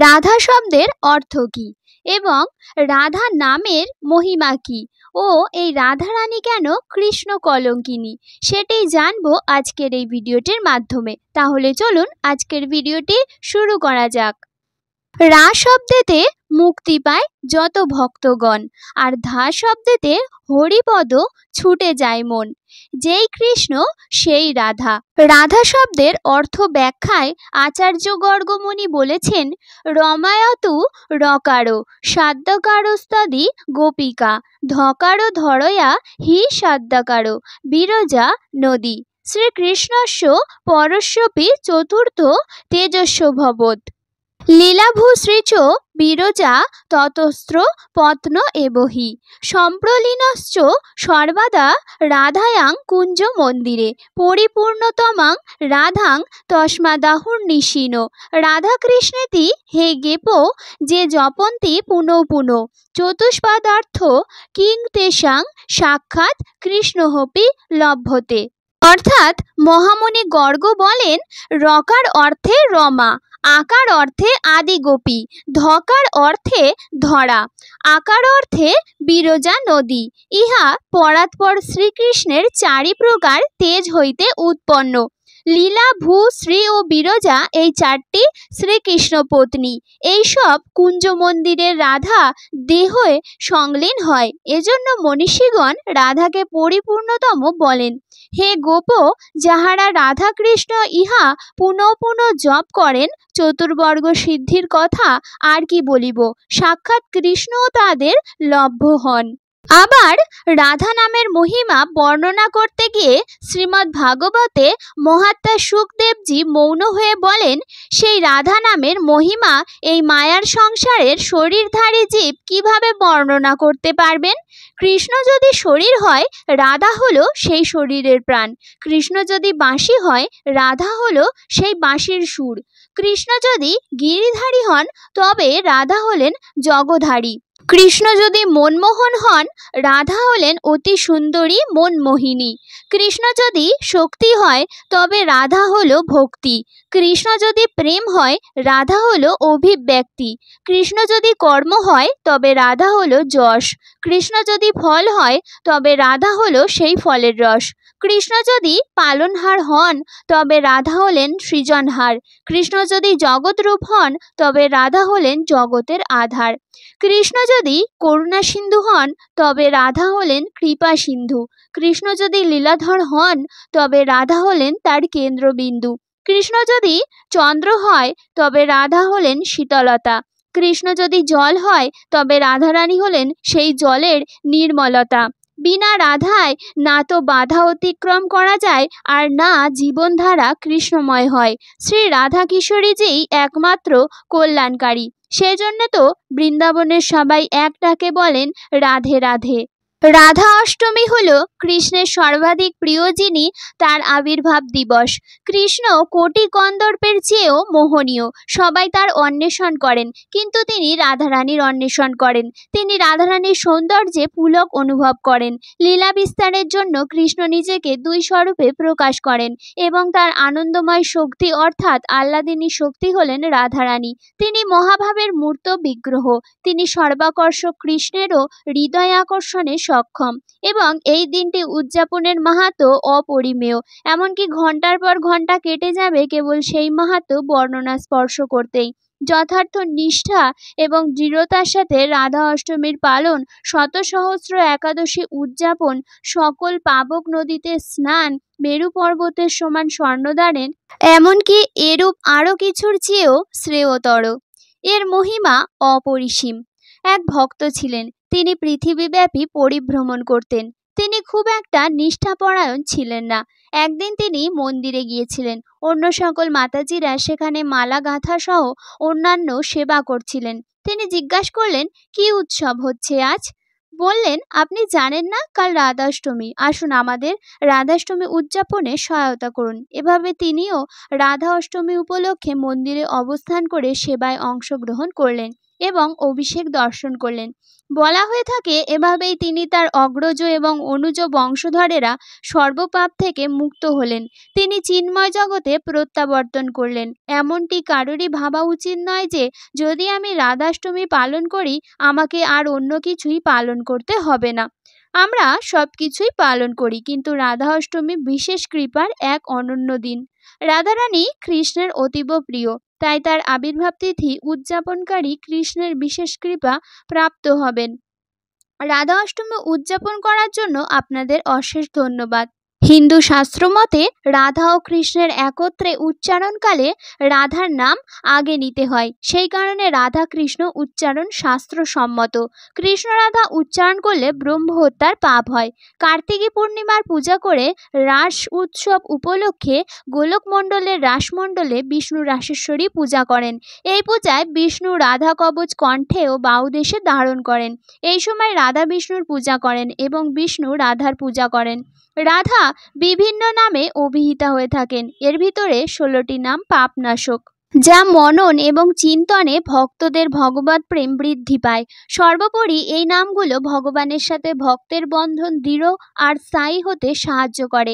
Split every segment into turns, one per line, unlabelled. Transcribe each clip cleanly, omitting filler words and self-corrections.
রাধা শব্দের অর্থ কী এবং রাধা নামের মহিমা কী ও এই রাধারানী কেন কৃষ্ণ কলঙ্কিনী সেটাই জানবো আজকের এই ভিডিওটির মাধ্যমে। তাহলে চলুন আজকের ভিডিওটি শুরু করা যাক। রা শব্দেতে মুক্তি পায় যত ভক্তগণ, আর ধা শব্দেতে হরিপদ ছুটে যায় মন। যেই কৃষ্ণ সেই রাধা। রাধা শব্দের অর্থ ব্যাখ্যায় আচার্য গর্গমুনি বলেছেন, রমায়তু রকারো সাদ্যকারস্তাদি গোপিকা ধকারো ধরয়া হি সাদ্যকারো বিরজা নদী। শ্রীকৃষ্ণস্য পরস্যপি চতুর্থ তেজস্য ভবৎ লীলাভূশ্রীচ বিরজা ততস্ত্র পত্ন এবহি সম্প্রলীনশ্চ সর্বদা রাধায়াং কুঞ্জ মন্দিরে পরিপূর্ণতমাং রাধাং তস্মাদাহুর্নিশীন। রাধাকৃষ্ণেতি হে গেপ যে জপন্তি পুনঃ পুনঃ চতুষ্পাদার্থ কিং তেষাং সাক্ষাৎ কৃষ্ণহপি লভ্যতে। অর্থাৎ মহামুনি গর্গ বলেন, রকার অর্থে রমা, আকার অর্থে আদিগোপী, ধকার অর্থে ধরা, আকার অর্থে বিরজা নদী। ইহা পরাৎপর শ্রীকৃষ্ণের চারি প্রকার তেজ হইতে উৎপন্ন। লীলা, ভূ, শ্রী ও বিরজা এই চারটি শ্রীকৃষ্ণ পত্নী। এইসব কুঞ্জ মন্দিরের রাধা দেহে সংলীন হয়, এজন্য মনীষীগণ রাধাকে পরিপূর্ণতম বলেন। হে গোপ, যাহারা রাধা কৃষ্ণ ইহা পুনঃ পুনঃ জপ করেন, চতুর্বর্গ সিদ্ধির কথা আর কি বলিব, সাক্ষাৎ কৃষ্ণও তাদের লভ্য হন। আবার রাধা নামের মহিমা বর্ণনা করতে গিয়ে শ্রীমদ্ ভাগবতে মহাত্মা সুখদেবজি মৌন হয়ে বলেন, সেই রাধা নামের মহিমা এই মায়ার সংসারের শরীরধারী জীব কিভাবে বর্ণনা করতে পারবেন। কৃষ্ণ যদি শরীর হয়, রাধা হলো সেই শরীরের প্রাণ। কৃষ্ণ যদি বাঁশি হয়, রাধা হলো সেই বাঁশির সুর। কৃষ্ণ যদি গিরিধারী হন, তবে রাধা হলেন জগধারী। কৃষ্ণ যদি মনমোহন হন, রাধা হলেন অতি সুন্দরী মনমোহিনী। কৃষ্ণ যদি শক্তি হয়, তবে রাধা হলো ভক্তি। কৃষ্ণ যদি প্রেম হয়, রাধা হলো অভিব্যক্তি। কৃষ্ণ যদি কর্ম হয়, তবে রাধা হলো যশ। কৃষ্ণ যদি ফল হয়, তবে রাধা হলো সেই ফলের রস। কৃষ্ণ যদি পালনহার হন, তবে রাধা হলেন সৃজনহার। কৃষ্ণ যদি জগৎরূপ হন, তবে রাধা হলেন জগতের আধার। কৃষ্ণ যদি করুণা সিন্ধু হন, তবে রাধা হলেন কৃপা সিন্ধু। কৃষ্ণ যদি লীলাধর হন, তবে রাধা হলেন তার কেন্দ্রবিন্দু। কৃষ্ণ যদি চন্দ্র হয়, তবে রাধা হলেন শীতলতা। কৃষ্ণ যদি জল হয়, তবে রাধারানী হলেন সেই জলের নির্মলতা। বিনা রাধায় না তো বাধা অতিক্রম করা যায়, আর না জীবনধারা কৃষ্ণময় হয়। শ্রী রাধা কিশোরীজিই একমাত্র কল্যাণকারী। সেজন্য তো বৃন্দাবনের সবাই এক ডাকে বলেন, রাধে রাধে। রাধা অষ্টমী হল কৃষ্ণের সর্বাধিক প্রিয়, যিনি তার আবির্ভাব দিবস। কৃষ্ণ কোটি কন্দর্পের চেয়েও মোহনীয়। সবাই তার অন্বেষণ করেন, কিন্তু তিনি রাধারানীর অন্বেষণ করেন। তিনি রাধারানীর সৌন্দর্যে পুলক অনুভব করেন। লীলা বিস্তারের জন্য কৃষ্ণ নিজেকে দুই স্বরূপে প্রকাশ করেন, এবং তার আনন্দময় শক্তি অর্থাৎ আহ্লাদিনী শক্তি হলেন রাধারানী। তিনি মহাভাবের মূর্ত বিগ্রহ। তিনি সর্বাকর্ষক কৃষ্ণেরও হৃদয় আকর্ষণে সক্ষম, এবং এই দিনটি উদযাপনের মাহাত্ম্য অপরিমেয়। এমনকি ঘন্টার পর ঘন্টা কেটে যাবে কেবল সেই মাহাত্ম্য বর্ণনা স্পর্শ করতেই। যথার্থ নিষ্ঠা এবং দৃঢ়তার সাথে রাধা অষ্টমীর পালন, শত সহস্র একাদশী উদযাপন, সকল পাবক নদীতে স্নান, মেরু পর্বতের সমান স্বর্ণদানের, এমনকি এরূপ আরও কিছুর চেয়েও শ্রেয়তর। এর মহিমা অপরিসীম। এক ভক্ত ছিলেন, তিনি পৃথিবীব্যাপী পরিভ্রমণ করতেন। তিনি খুব একটা নিষ্ঠাপরায়ণ ছিলেন না। একদিন তিনি মন্দিরে গিয়েছিলেন। অন্য সকল মাতাজিরা সেখানে মালা গাঁথা সহ অন্যান্য সেবা করছিলেন। তিনি জিজ্ঞাসা করলেন, কি উৎসব হচ্ছে আজ? বললেন, আপনি জানেন না, কাল রাধাষ্টমী। আসুন আমাদের রাধাষ্টমী উদযাপনে সহায়তা করুন। এভাবে তিনিও রাধা অষ্টমী উপলক্ষে মন্দিরে অবস্থান করে সেবায় অংশগ্রহণ করলেন। এবং অভিষেক দর্শন করলেন। বলা হয়ে থাকে এভাবেই তিনি তার অগ্রজ এবং অনুজ বংশধরেরা সর্বপাপ থেকে মুক্ত হলেন। তিনি চিন্ময় জগতে প্রত্যাবর্তন করলেন। এমনটি কারোরই ভাবা উচিত নয় যে যদি আমি রাধাষ্টমী পালন করি আমাকে আর অন্য কিছুই পালন করতে হবে না। আমরা সব কিছুই পালন করি, কিন্তু রাধা অষ্টমী বিশেষ কৃপার এক অনন্য দিন। রাধারানী কৃষ্ণের অতীব প্রিয়, তাই তার আবির্ভাব তিথি উদযাপনকারী কৃষ্ণের বিশেষ কৃপা প্রাপ্ত হবেন। রাধা অষ্টমী উদযাপন করার জন্য আপনাদের অশেষ ধন্যবাদ। হিন্দু শাস্ত্র মতে রাধা ও কৃষ্ণের একত্রে উচ্চারণকালে রাধার নাম আগে নিতে হয়, সেই কারণে রাধা কৃষ্ণ উচ্চারণ শাস্ত্রসম্মত। কৃষ্ণ রাধা উচ্চারণ করলে ব্রহ্ম হত্যার পাপ হয়। কার্তিকী পূর্ণিমার পূজা করে রাস উৎসব উপলক্ষে গোলকমণ্ডলের রাসমণ্ডলে বিষ্ণু রাসেশ্বরী পূজা করেন। এই পূজায় বিষ্ণু রাধা কবচ কণ্ঠে ও বাহুদেশে ধারণ করেন। এই সময় রাধা বিষ্ণুর পূজা করেন এবং বিষ্ণু রাধার পূজা করেন। রাধা বিভিন্ন নামে অভিহিতা হয়ে থাকেন। এর ভিতরে 16টি নাম পাপনাশক, যা মনন এবং চিন্তনে ভক্তদের ভগবৎ প্রেম বৃদ্ধি পায়। সর্বোপরি এই নামগুলো ভগবানের সাথে ভক্তের বন্ধন দৃঢ় আর স্থায়ী হতে সাহায্য করে।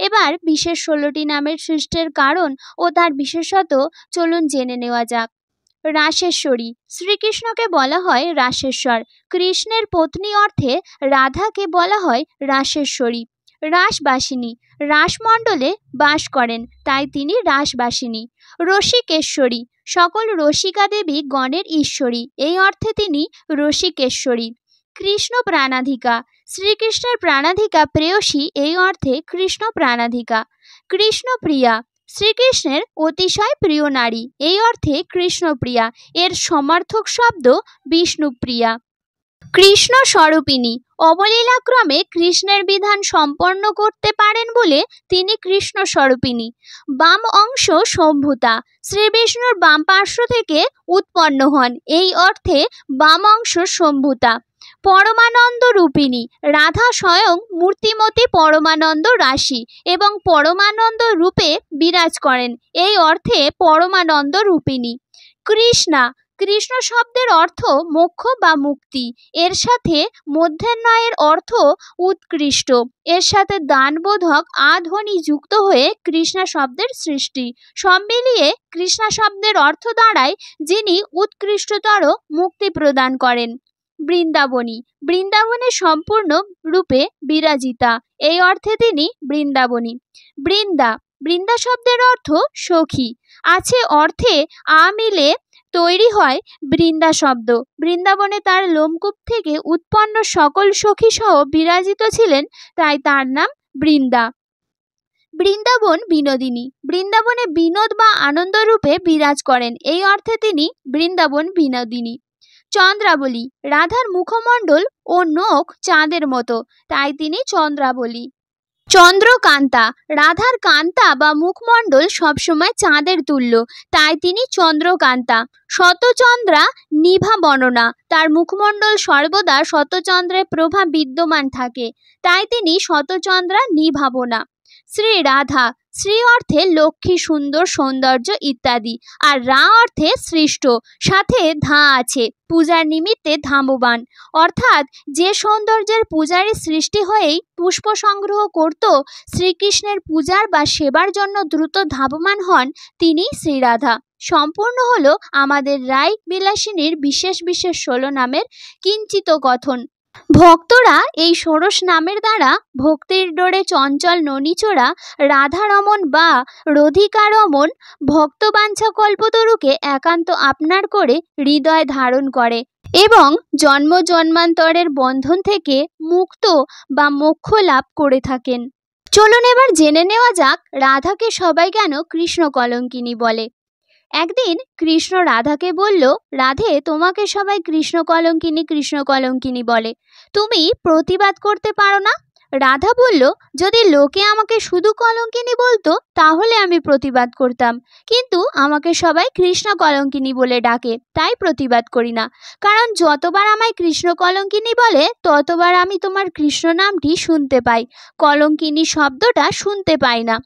এবার বিশেষ 16টি নামের সৃষ্টির কারণ ও তার বিশেষত চলুন জেনে নেওয়া যাক। রাসেশ্বরী, শ্রীকৃষ্ণকে বলা হয় রাসেশ্বর। কৃষ্ণের পত্নী অর্থে রাধাকে বলা হয় রাসেশ্বরী। রাসবাসিনী, রাসমণ্ডলে বাস করেন, তাই তিনি রাসবাসিনী। রসিকেশ্বরী, সকল রসিকা দেবী গণের ঈশ্বরী, এই অর্থে তিনি রসিকেশ্বরী। কৃষ্ণ প্রাণাধিকা, শ্রীকৃষ্ণের প্রাণাধিকা প্রেয়সী, এই অর্থে কৃষ্ণ প্রাণাধিকা। কৃষ্ণপ্রিয়া, শ্রীকৃষ্ণের অতিশয় প্রিয় নারী, এই অর্থে কৃষ্ণপ্রিয়া। এর সমার্থক শব্দ বিষ্ণুপ্রিয়া। কৃষ্ণ স্বরূপিণী, অবলীলাক্রমে কৃষ্ণের বিধান সম্পন্ন করতে পারেন বলে তিনি কৃষ্ণ স্বরূপিণী। বাম অংশ সম্ভূতা, শ্রী বিষ্ণুর বাম পার্শ্ব থেকে উৎপন্ন হন, এই অর্থে বাম অংশ সম্ভূতা। পরমানন্দ রূপিণী, রাধা স্বয়ং মূর্তিমতী পরমানন্দ রাশি এবং পরমানন্দ রূপে বিরাজ করেন, এই অর্থে পরমানন্দ রূপিণী। কৃষ্ণা, কৃষ্ণ শব্দের অর্থ মোক্ষ বা মুক্তি। এর সাথে মধ্যাহ্নয়ের অর্থ উৎকৃষ্ট। এর সাথে দানবোধক আধ্বনি যুক্ত হয়ে কৃষ্ণা শব্দের সৃষ্টি। সব মিলিয়ে কৃষ্ণা শব্দের অর্থ দাঁড়ায় যিনি উৎকৃষ্টতর মুক্তি প্রদান করেন। বৃন্দাবনী, বৃন্দাবনে সম্পূর্ণ রূপে বিরাজিতা, এই অর্থে তিনি বৃন্দাবনী। বৃন্দা, বৃন্দা শব্দের অর্থ সখী। আছে অর্থে আ মিলে তৈরি হয় বৃন্দা শব্দ। বৃন্দাবনে তার লোমকূপ থেকে উৎপন্ন সকল সখী সহ বিরাজিত ছিলেন, তাই তার নাম বৃন্দা। বৃন্দাবন বিনোদিনী, বৃন্দাবনে বিনোদ বা আনন্দ রূপে বিরাজ করেন, এই অর্থে তিনি বৃন্দাবন বিনোদিনী। চন্দ্রাবলী, রাধার মুখমণ্ডল ও নখ চাঁদের মতো, তাই তিনি চন্দ্রাবলী। চন্দ্রকান্তা, রাধার কান্তা বা মুখমণ্ডল সবসময় চাঁদের তুল্য, তাই তিনি চন্দ্রকান্তা। শতচন্দ্রা নিভা বর্ণনা, তার মুখমণ্ডল সর্বদা শতচন্দ্রের প্রভা বিদ্যমান থাকে, তাই তিনি শতচন্দ্রা নিভাবনা। শ্রী রাধা, শ্রী অর্থে লক্ষ্মী, সুন্দর, সৌন্দর্য ইত্যাদি, আর রা অর্থে সৃষ্ট, সাথে ধা আছে, পূজার নিমিত্তে ধামবান, অর্থাৎ যে সৌন্দর্যের পূজারী সৃষ্টি হয়েই পুষ্প সংগ্রহ করত শ্রীকৃষ্ণের পূজার বা সেবার জন্য দ্রুত ধাবমান হন, তিনি শ্রীরাধা। সম্পূর্ণ হলো আমাদের রাই বিলাসিনীর বিশেষ বিশেষ 16 নামের কিঞ্চিত কথন। ভক্তরা এই ষোড়শ নামের দ্বারা ভক্তির ডোরে চঞ্চল ননীচোরা রাধারমন বা রাধিকারমন ভক্তবাঞ্ছা কল্পতরুকে একান্ত আপনার করে হৃদয় ধারণ করে এবং জন্ম জন্মান্তরের বন্ধন থেকে মুক্ত বা মোক্ষ লাভ করে থাকেন। চলুন এবার জেনে নেওয়া যাক রাধাকে সবাই কেন কৃষ্ণ কলঙ্কিনী বলে। একদিন কৃষ্ণ রাধাকে বলল, রাধে, তোমাকে সবাই কৃষ্ণ কলঙ্কিনী বলে, তুমি প্রতিবাদ করতে পারো না? রাধা বলল, যদি লোকে আমাকে শুধু কলঙ্কিনী বলতো তাহলে আমি প্রতিবাদ করতাম, কিন্তু আমাকে সবাই কৃষ্ণ কলঙ্কিনী বলে ডাকে, তাই প্রতিবাদ করি না। কারণ যতবার আমায় কৃষ্ণ কলঙ্কিনী বলে ততবার আমি তোমার কৃষ্ণ নামটি শুনতে পাই, কলঙ্কিনী শব্দটা শুনতে পাই না।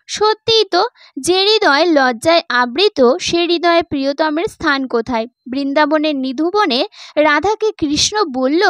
সত্যিই তো, যে হৃদয় লজ্জায় আবৃত সে হৃদয়ে প্রিয়তমের স্থান কোথায়? বৃন্দাবনের নিধুবনে রাধাকে কৃষ্ণ বলল,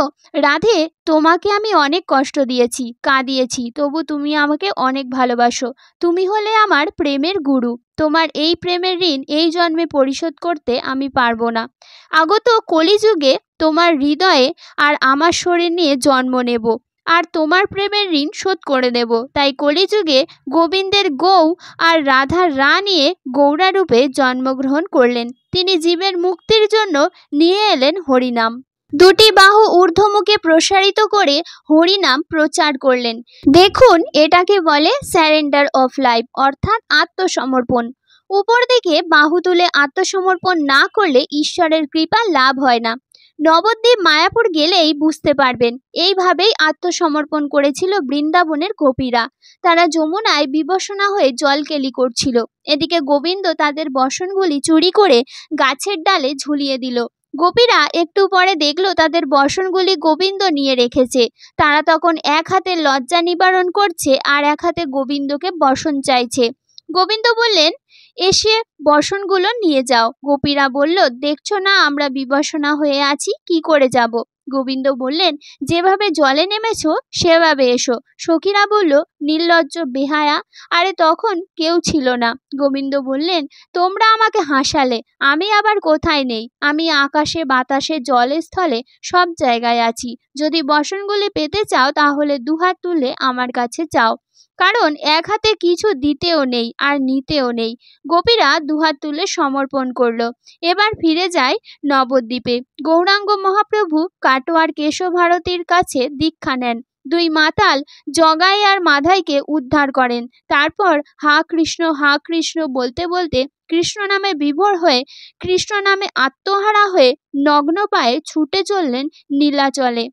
রাধে, তোমাকে আমি অনেক কষ্ট দিয়েছি, কাঁদিয়েছি, তবু তুমি আমাকে অনেক ভালোবাসো। তুমি হলে আমার প্রেমের গুরু। তোমার এই প্রেমের ঋণ এই জন্মে পরিশোধ করতে আমি পারবো না। আগত কলিযুগে তোমার হৃদয়ে আর আমার শরীর নিয়ে জন্ম নেব, আর তোমার প্রেমের ঋণ শোধ করে দেব। তাই কলিযুগে গোবিন্দের গৌ আর রাধার রা নিয়ে গৌরা রূপে জন্মগ্রহণ করলেন। তিনি জীবের মুক্তির জন্য নিয়ে এলেন হরিনাম। দুটি বাহু ঊর্ধ্বমুখে প্রসারিত করে হরিনাম প্রচার করলেন। দেখুন, এটাকে বলে স্যারেন্ডার অফ লাইফ, অর্থাৎ আত্মসমর্পণ। উপর দিকে বাহু তুলে আত্মসমর্পণ না করলে ঈশ্বরের কৃপা লাভ হয় না। নবদ্বীপ মায়াপুর গেলেই বুঝতে পারবেন, এইভাবেই আত্মসমর্পণ করেছিল বৃন্দাবনের গোপীরা। তারা যমুনায় বিবশনা হয়ে জলকেলি করছিল। এদিকে গোবিন্দ তাদের বসনগুলি চুরি করে গাছের ডালে ঝুলিয়ে দিল। গোপীরা একটু পরে দেখলো তাদের বসনগুলি গোবিন্দ নিয়ে রেখেছে। তারা তখন এক হাতে লজ্জা নিবারণ করছে আর এক হাতে গোবিন্দকে বসন চাইছে। গোবিন্দ বললেন, এসে বসনগুলো নিয়ে যাও। গোপীরা বলল, দেখছো না আমরা বিবশনা হয়ে আছি, কি করে যাব? গোবিন্দ বললেন, যেভাবে জলে নেমেছো সেভাবে এসো। সখীরা বলল, নির্লজ্জ বেহায়া, আরে তখন কেউ ছিল না। গোবিন্দ বললেন, তোমরা আমাকে হাসালে, আমি আবার কোথায় নেই? আমি আকাশে বাতাসে জলে স্থলে সব জায়গায় আছি। যদি বসনগুলি পেতে চাও তাহলে দুহাত তুলে আমার কাছে চাও, কারণ এক হাতে কিছু দিতেও নেই আর নিতেও নেই। গোপীরা দুহাত তুলে সমর্পণ করল। এবার ফিরে যায় নবদ্বীপে। গৌরাঙ্গ মহাপ্রভু কাটোয়ার কেশভারতীর কাছে দীক্ষা নেন। দুই মাতাল জগাই আর মাধাইকে উদ্ধার করেন। তারপর হা কৃষ্ণ বলতে বলতে কৃষ্ণ নামে বিভোর হয়ে, কৃষ্ণ নামে আত্মহারা হয়ে নগ্ন পায়ে ছুটে চললেন নীলাচলে।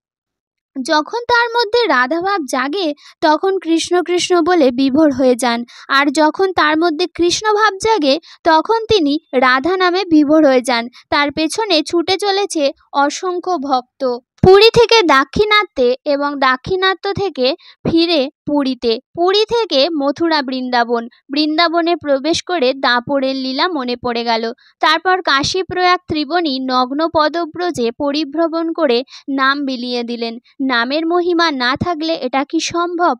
যখন তার মধ্যে রাধাভাব জাগে তখন কৃষ্ণ কৃষ্ণ বলে বিভোর হয়ে যান, আর যখন তার মধ্যে কৃষ্ণভাব জাগে তখন তিনি রাধা নামে বিভোর হয়ে যান। তার পেছনে ছুটে চলেছে অসংখ্য ভক্ত। পুরী থেকে দাক্ষিণাত্যে এবং দাক্ষিণাত্য থেকে ফিরে পুরীতে, পুরী থেকে মথুরা বৃন্দাবন, বৃন্দাবনে প্রবেশ করে দাপরের লীলা মনে পড়ে গেল। তারপর কাশী প্রয়াগ ত্রিবেণী নগ্ন পদব্রজে পরিভ্রমণ করে নাম বিলিয়ে দিলেন। নামের মহিমা না থাকলে এটা কি সম্ভব?